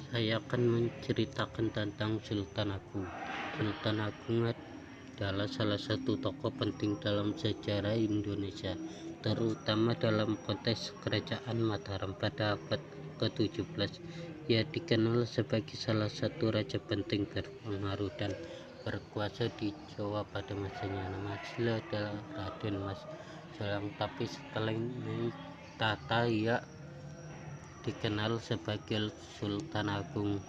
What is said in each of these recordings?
Saya akan menceritakan tentang Sultan Agung. Sultan Agung adalah salah satu tokoh penting dalam sejarah Indonesia, terutama dalam konteks Kerajaan Mataram pada abad ke-17. Ia dikenal sebagai salah satu raja penting berpengaruh dan berkuasa di Jawa pada masanya. Nama asli adalah Raden Mas Jolang, tapi setelah naik tata ia dikenal sebagai Sultan Agung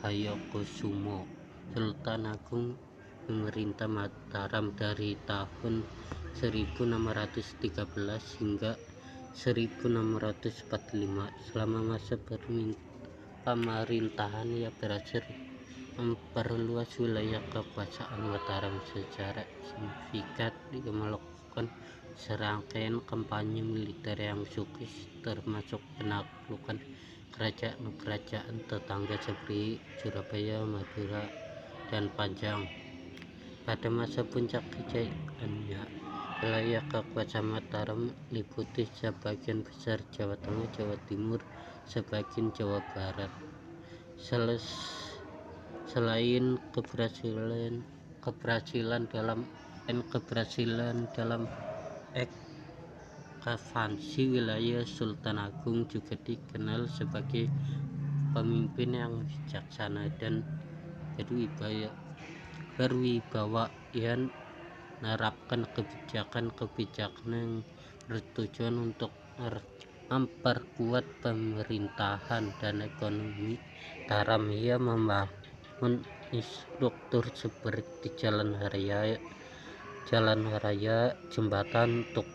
Hayangkusumo. Sultan Agung memerintah Mataram dari tahun 1613 hingga 1645. Selama masa pemerintahan ia berhasil memperluas wilayah kekuasaan Mataram secara signifikan. Dia melakukan serangkaian kampanye militer yang sukses, termasuk penaklukan kerajaan-kerajaan tetangga seperti Surabaya, Madura, dan Panjang. Pada masa puncak kejayaannya, wilayah kekuasaan Mataram meliputi sebagian besar Jawa Tengah, Jawa Timur, sebagian Jawa Barat. Selain keberhasilan dalam ekspansi wilayah, Sultan Agung juga dikenal sebagai pemimpin yang bijaksana dan berwibawa. Ia menerapkan kebijakan yang bertujuan untuk memperkuat pemerintahan dan ekonomi Mataram. Ia membangun infrastruktur seperti jalan raya, jembatan untuk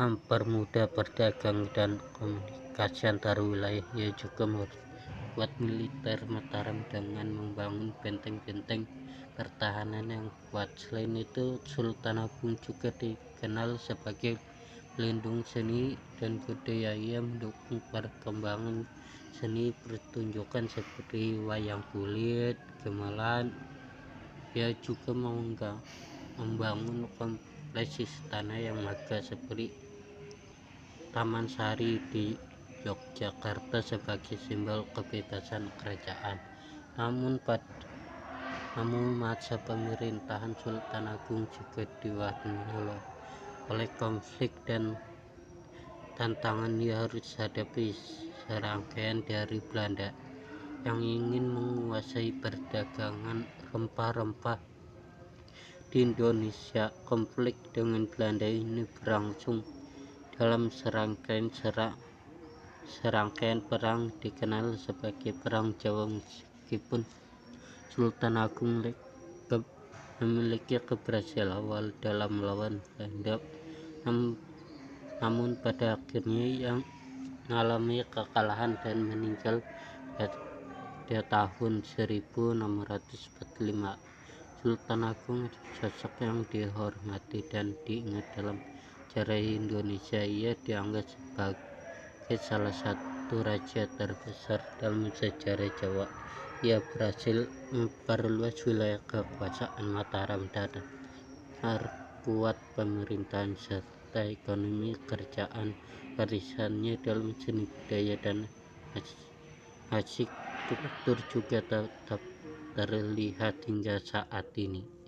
mempermudah perdagangan dan komunikasi antar wilayah. Ia juga memperkuat militer Mataram dengan membangun benteng-benteng pertahanan yang kuat. Selain itu, Sultan Agung juga dikenal sebagai pelindung seni dan budaya. Ia mendukung perkembangan seni pertunjukan seperti wayang kulit, gamelan. Ia juga membangun kompleks istana yang megah seperti Taman Sari di Yogyakarta sebagai simbol kebebasan kerajaan. Namun masa pemerintahan Sultan Agung juga diwarnai oleh konflik dan tantangan. Ia harus hadapi serangkaian dari Belanda yang ingin menguasai perdagangan rempah-rempah di Indonesia. Konflik dengan Belanda ini berlangsung dalam serangkaian perang dikenal sebagai Perang Jawa. Meskipun Sultan Agung memiliki keberhasilan awal dalam melawan Belanda, namun pada akhirnya ia mengalami kekalahan dan meninggal pada tahun 1645. Sultan Agung adalah sosok yang dihormati dan diingat dalam sejarah Indonesia. Ia dianggap sebagai salah satu raja terbesar dalam sejarah Jawa. Ia berhasil memperluas wilayah kekuasaan Mataram dan memperkuat pemerintahan serta ekonomi kerajaan. Warisannya dalam seni budaya dan arsitektur juga tetap terlihat hingga saat ini.